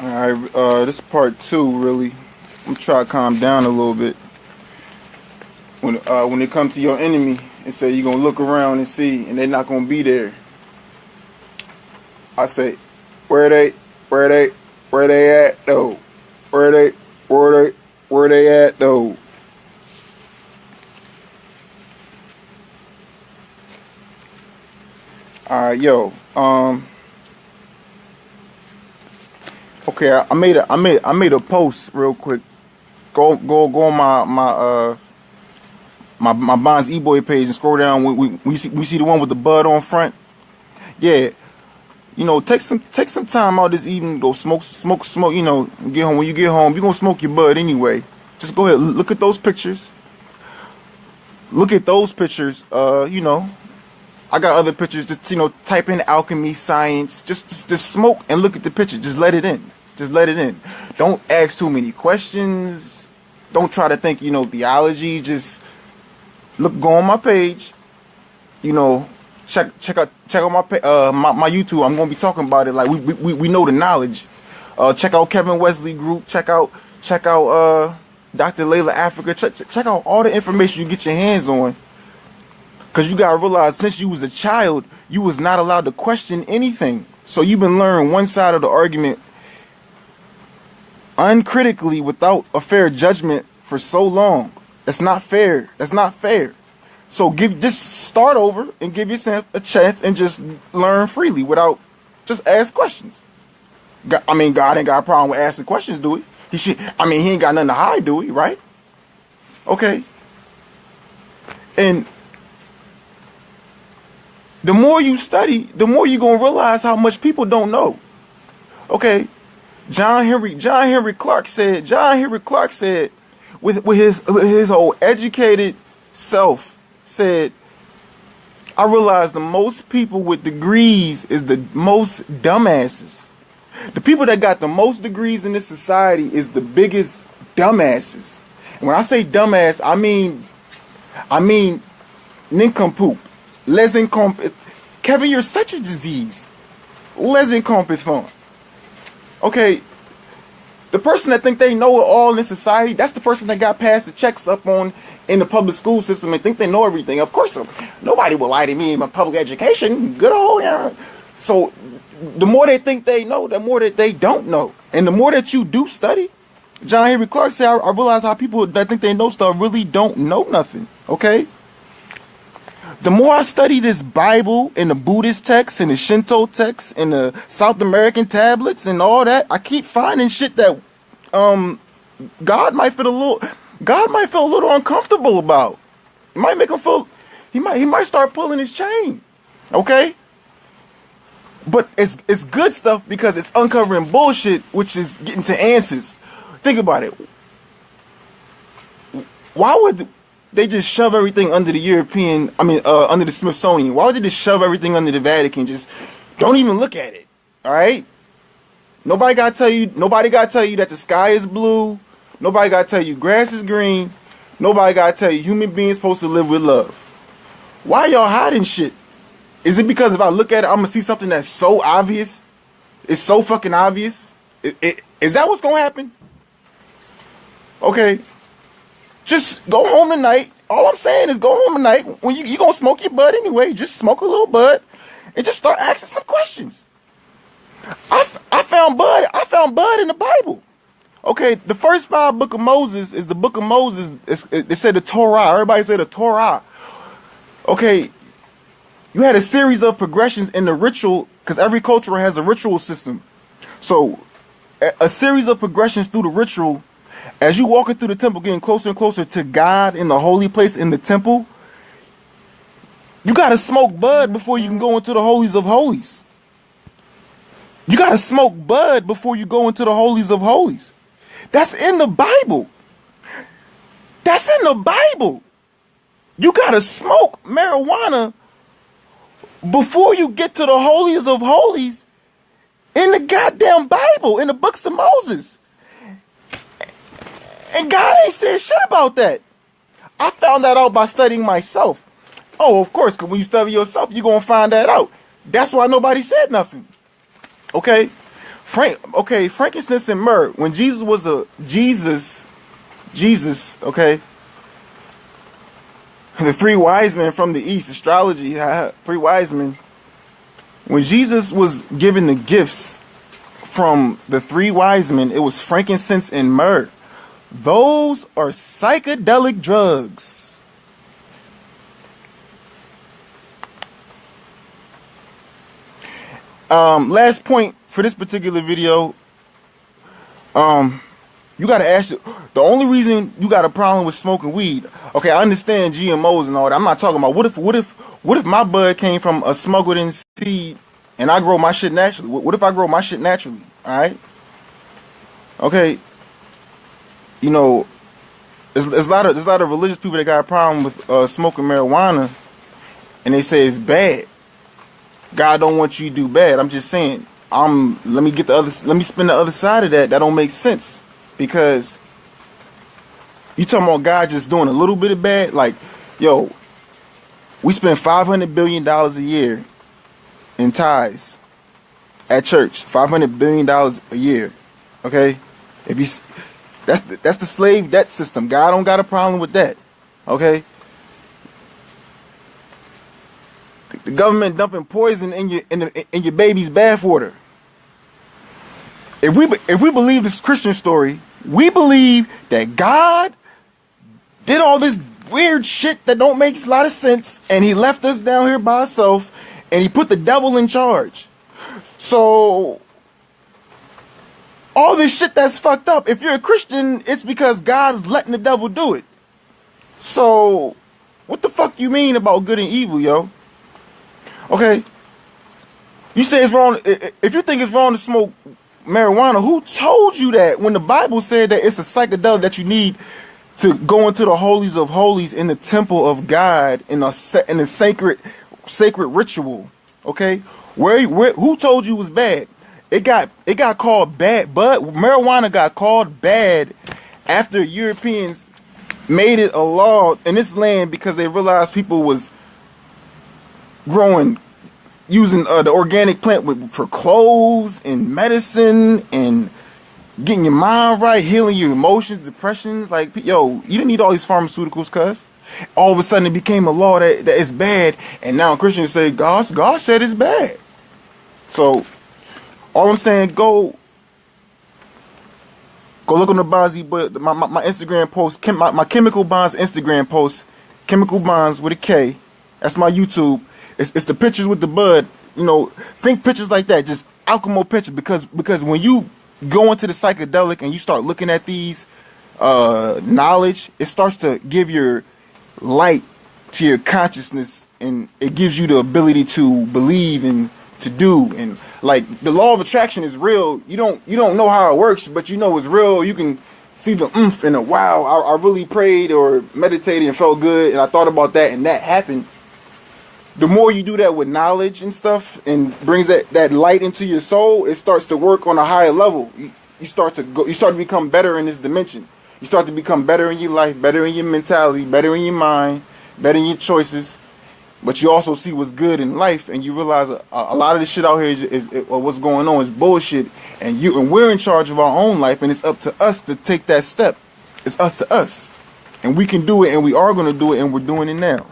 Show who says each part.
Speaker 1: Alright, this is part two, really. I'm trying to calm down a little bit. When it comes to your enemy and say you're gonna look around and see, and they're not gonna be there, I say, where they at though? Where they at though? Alright, yo, okay, I made a post real quick. Go on my Bonds E-Boy page and scroll down. We see the one with the bud on front. Yeah, take some time out this evening. Go smoke. Get home. When you get home, you gonna smoke your bud anyway. Just go ahead, look at those pictures. I got other pictures. Just type in alchemy, science. Just smoke and look at the picture. Just let it in. Don't ask too many questions. Don't try to think theology. Just go on my page. Check out my YouTube. I'm gonna be talking about it. Like we know the knowledge. Check out Kevin Wesley group. Check out Dr. Layla Africa. Check out all the information you get your hands on. Because you got to realize, since you was a child, you was not allowed to question anything. So you've been learning one side of the argument uncritically without a fair judgment for so long. That's not fair. So just start over and give yourself a chance and just learn freely without just ask questions. God ain't got a problem with asking questions, do he? He ain't got nothing to hide, do he? Right? Okay. And the more you study, the more you're going to realize how much people don't know. Okay. John Henry Clark said with his whole educated self said, I realize the most people with degrees is the most dumbasses. The people that got the most degrees in this society is the biggest dumbasses. And when I say dumbass, I mean nincompoop. Les incompetents. Kevin, you're such a disease. Les incompetents. Okay, the person that think they know it all in society, that's the person that got passed the checks up on in the public school system and think they know everything. Of course, nobody will lie to me in my public education. Good old Aaron. So the more they think they know, the more that they don't know. And the more that you do study, John Henry Clark said, I realize how people that think they know stuff really don't know nothing. Okay? The more I study this Bible and the Buddhist texts and the Shinto texts and the South American tablets and all that, I keep finding shit that God might feel a little uncomfortable about. It might make him feel he might start pulling his chain. Okay? But it's good stuff because it's uncovering bullshit, which is getting to answers. Think about it. Why would they just shove everything under the under the Smithsonian? Why would they just shove everything under the Vatican? Just don't even look at it. All right? Nobody got to tell you that the sky is blue. Nobody got to tell you grass is green. Nobody got to tell you human beings supposed to live with love. Why y'all hiding shit? Is it because if I look at it, I'm going to see something that's so obvious? It's so fucking obvious? Is that what's going to happen? Okay. Just go home tonight. All I'm saying is go home tonight. When you going to smoke your bud anyway, just smoke a little bud and just start asking some questions. I found bud in the Bible. Okay, the first 5 book of Moses is the book of Moses. They said the Torah. Everybody said the Torah. Okay, you had a series of progressions in the ritual because every culture has a ritual system. So a series of progressions through the ritual. As you walking through the temple, getting closer and closer to God in the holy place in the temple, you got to smoke bud before you can go into the holies of holies. You got to smoke bud before you go into the holies of holies. That's in the Bible. That's in the Bible. You got to smoke marijuana before you get to the holies of holies in the goddamn Bible, in the books of Moses. And God ain't said shit about that. I found that out by studying myself. Oh, of course, because when you study yourself, you're going to find that out. That's why nobody said nothing. Okay? frankincense and myrrh. When Jesus was Jesus, okay. The three wise men from the east, astrology, three wise men. When Jesus was given the gifts from the three wise men, it was frankincense and myrrh. Those are psychedelic drugs. Last point for this particular video. You gotta ask the only reason you got a problem with smoking weed. Okay, I understand GMOs and all that. I'm not talking about what if my bud came from a smuggled in seed and I grow my shit naturally? What if I grow my shit naturally? All right. Okay. You know, there's a lot of religious people that got a problem with smoking marijuana, and they say it's bad. God don't want you to do bad. I'm just saying. Let me spin the other side of that. That don't make sense. Because you talking about God just doing a little bit of bad? Like, yo, we spend $500 billion a year in tithes at church. $500 billion a year. Okay? That's the slave debt system. God don't got a problem with that. Okay? The government dumping poison in your baby's bathwater. If we believe this Christian story, we believe that God did all this weird shit that don't make a lot of sense, and he left us down here by ourselves, and he put the devil in charge. So all this shit that's fucked up, if you're a Christian, it's because God's letting the devil do it. So what the fuck you mean about good and evil, yo? Okay, you say it's wrong. If you think it's wrong to smoke marijuana, who told you that when the Bible said that it's a psychedelic that you need to go into the holies of holies in the temple of God in a sacred ritual? Okay, who told you it was bad? It got called bad, but marijuana got called bad after Europeans made it a law in this land because they realized people was using the organic plant for clothes and medicine and getting your mind right, healing your emotions, depressions. Like, yo, you didn't need all these pharmaceuticals, cuz. All of a sudden it became a law that it's bad, and now Christians say God said it's bad. So all I'm saying, go look on the Bonzi, but my Instagram post, my Chemical Bonds Instagram post, Chemical Bonds with a K. That's my YouTube. It's the pictures with the bud. You know, think pictures like that, just alchemical pictures, because when you go into the psychedelic and you start looking at these knowledge, it starts to give your light to your consciousness, and it gives you the ability to believe and to do. And like the law of attraction is real. You don't know how it works, but you know it's real. You can see the oomph and the wow. I really prayed or meditated and felt good, and I thought about that, and that happened. The more you do that with knowledge and stuff and brings that light into your soul, it starts to work on a higher level. You start to become better in this dimension. You start to become better in your life, better in your mentality, better in your mind, better in your choices. But you also see what's good in life, and you realize a lot of this shit out here is what's going on is bullshit, and we're in charge of our own life, and it's up to us to take that step. It's us to us, and we can do it, and we are going to do it, and we're doing it now.